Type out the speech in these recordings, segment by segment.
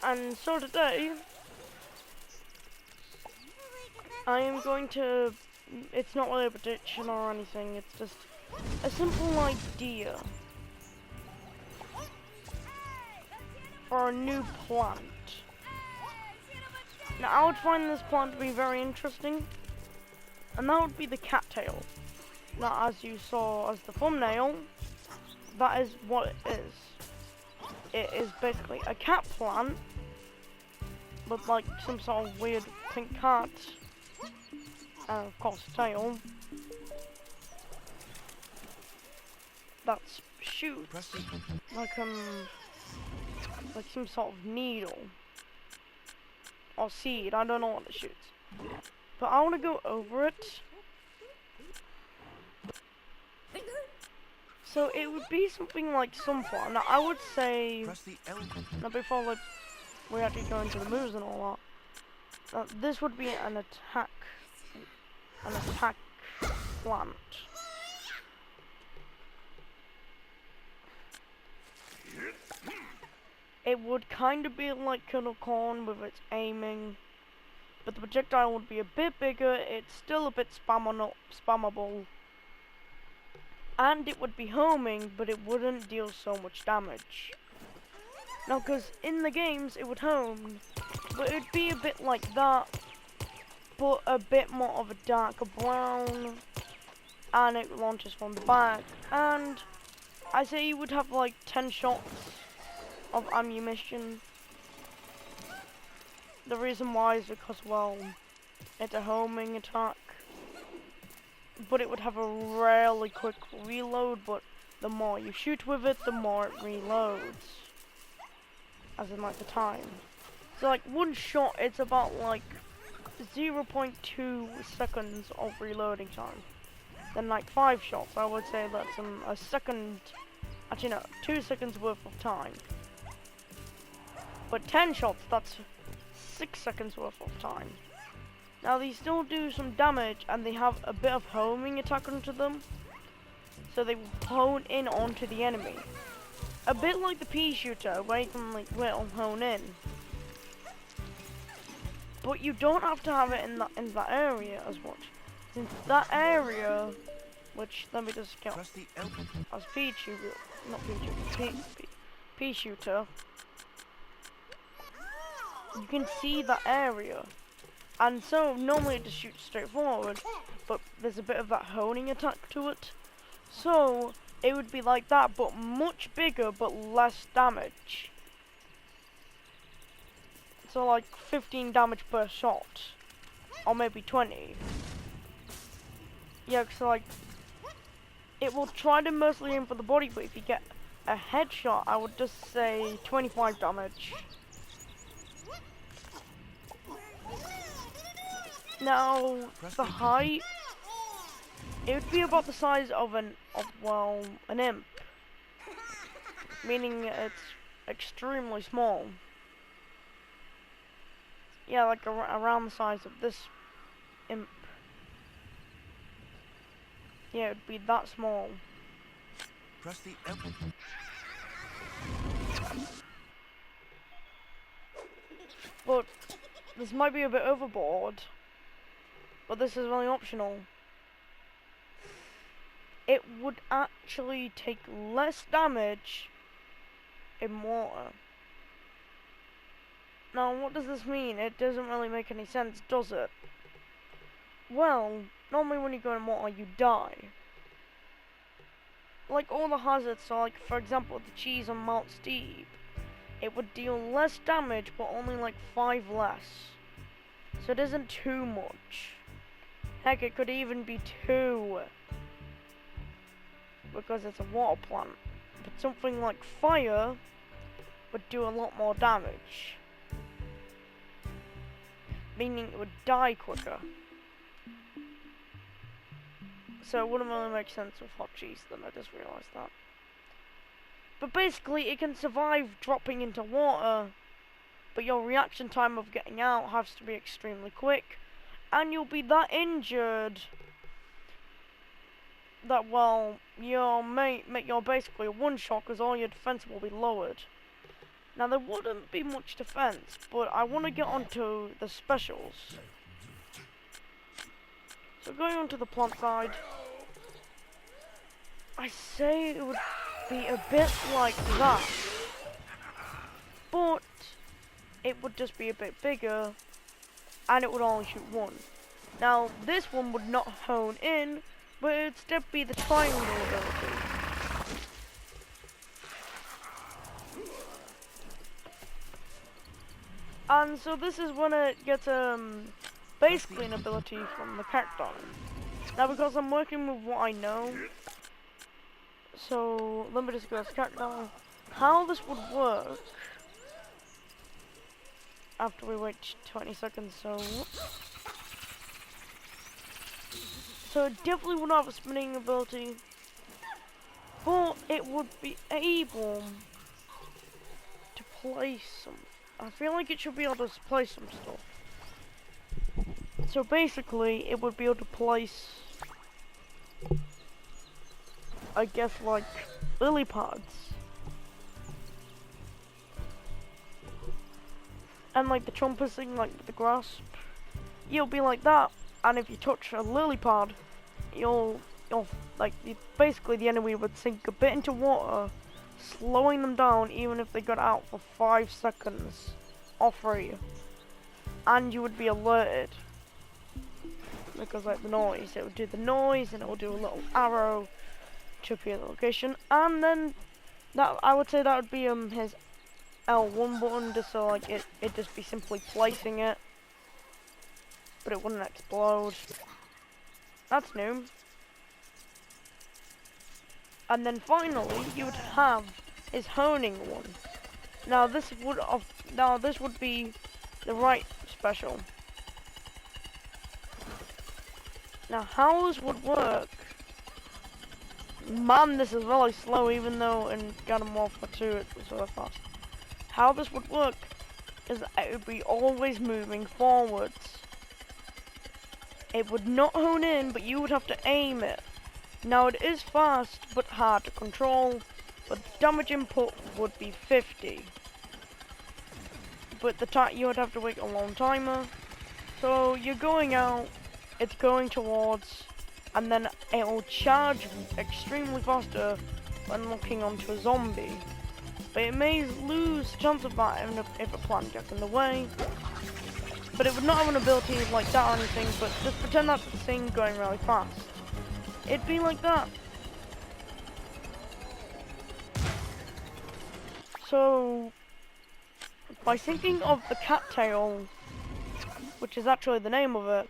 And so today, I am going to, it's not really a prediction or anything, it's just a simple idea for a new plant. Now I would find this plant to be very interesting, and that would be the cattail. Now as you saw as the thumbnail, that is what it is. It is basically a cat plant with like some sort of weird pink cat, and of course a tail that shoots like some sort of needle or seed. I don't know what it shoots, but I want to go over it. So it would be something like sunflower. Now I would say, now before like we actually go into the moves and all that, this would be an attack plant. It would kind of be like corn with its aiming, but the projectile would be a bit bigger. It's still a bit spammable. And it would be homing, but it wouldn't deal so much damage. Now, because in the games it would home, but it would be a bit like that, but a bit more of a darker brown, and it launches from the back. And I say you would have like 10 shots of ammunition. The reason why is because, well, it's a homing attack. But it would have a really quick reload, but the more you shoot with it, the more it reloads. As in like the time. So like one shot, it's about like 0.2 seconds of reloading time. Then like 5 shots, I would say that's a second, actually no, 2 seconds worth of time. But 10 shots, that's 6 seconds worth of time. Now they still do some damage, and they have a bit of homing attack onto them, so they will hone in onto the enemy. A bit like the pea shooter, where you can like little hone in. But you don't have to have it in that area as much. Since that area, which let me just count as pea shooter, not pea shooter, pea shooter. You can see that area. And so, normally it just shoots straight forward, but there's a bit of that honing attack to it. So, it would be like that, but much bigger, but less damage. So like 15 damage per shot, or maybe 20. Yeah, so like, it will try to mostly aim for the body, but if you get a headshot, I would just say 25 damage. Now, the height, it would be about the size of an imp. Meaning it's extremely small. Yeah, like around the size of this imp. Yeah, it would be that small. Press the L. But this might be a bit overboard. But this is really optional. It would actually take less damage in water. Now, what does this mean? It doesn't really make any sense, does it? Well, normally when you go in water, you die. Like all the hazards, so like, for example, the cheese on Mount Steep, it would deal less damage, but only like 5 less. So it isn't too much. Heck, it could even be 2. Because it's a water plant. But something like fire would do a lot more damage. Meaning it would die quicker. So it wouldn't really make sense with hot cheese then, I just realised that. But basically it can survive dropping into water, but your reaction time of getting out has to be extremely quick. And you'll be that injured that, well, you're basically one shot because all your defense will be lowered. Now there wouldn't be much defense, but I want to get onto the specials. So going onto the plant side, I say it would be a bit like that, but it would just be a bit bigger, and it would only shoot one. Now this one would not hone in, but it'd still be the triangle ability. And so this is when it gets basically an ability from the Cattail. Now because I'm working with what I know, so let me just go to Cattail. How this would work after we wait 20 seconds, so it definitely would not have a spinning ability, but it would be able to place some. I feel like it should be able to place some stuff. So basically, it would be able to place, I guess, like lily pads. And like the trumpetting, like the grasp, you'll be like that. And if you touch a lily pad, you'll like basically the enemy would sink a bit into water, slowing them down even if they got out for 5 seconds or 3, and you would be alerted because like the noise, it would do the noise and it would do a little arrow to appear the location, and then that I would say that would be his L1 button, just so like it just be simply placing it, but it wouldn't explode. That's new. And then finally, you would have his honing one. Now this would be the right special. Now how this would work? Man, this is really slow, even though in God of War 2 it was so fast. How this would work is that it would be always moving forwards. It would not hone in, but you would have to aim it. Now it is fast, but hard to control, but damage input would be 50. But you would have to wait a long timer. So you're going out, it's going towards, and then it will charge extremely faster when locking onto a zombie. But it may lose chance of that if a plant gets in the way. But it would not have an ability like that or anything, but just pretend that's the thing going really fast. It'd be like that. So, by thinking of the Cattail, which is actually the name of it,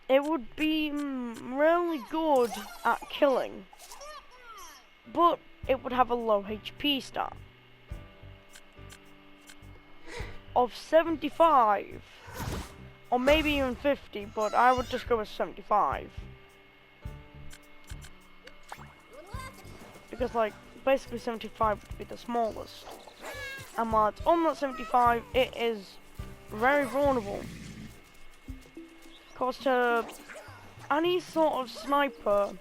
it would be really good at killing, but it would have a low HP stat of 75, or maybe even 50, but I would just go with 75. Because like, basically 75 would be the smallest. And while it's on that 75, it is very vulnerable. Because to any sort of sniper,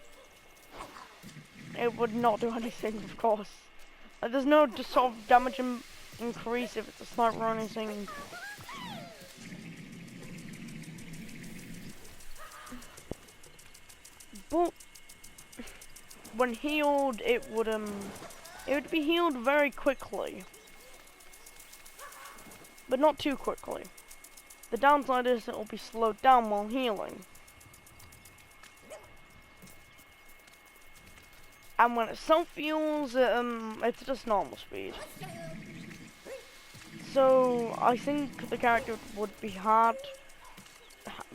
it would not do anything, of course. Like, there's no just sort of damage increase if it's a sniper or anything. But when healed, it would be healed very quickly, but not too quickly. The downside is it will be slowed down while healing. And when it self-heals, it's just normal speed. So, I think the character would be hard,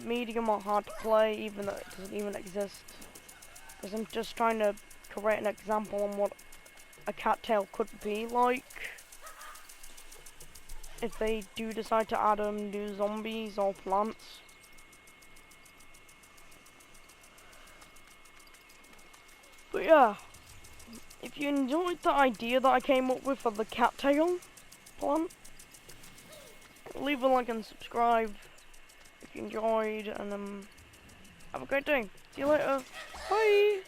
medium or hard to play, even though it doesn't even exist. Because I'm just trying to create an example on what a cattail could be like if they do decide to add new zombies or plants. But yeah, if you enjoyed the idea that I came up with for the cattail plant, leave a like and subscribe if you enjoyed, and have a great day. See you later. Bye!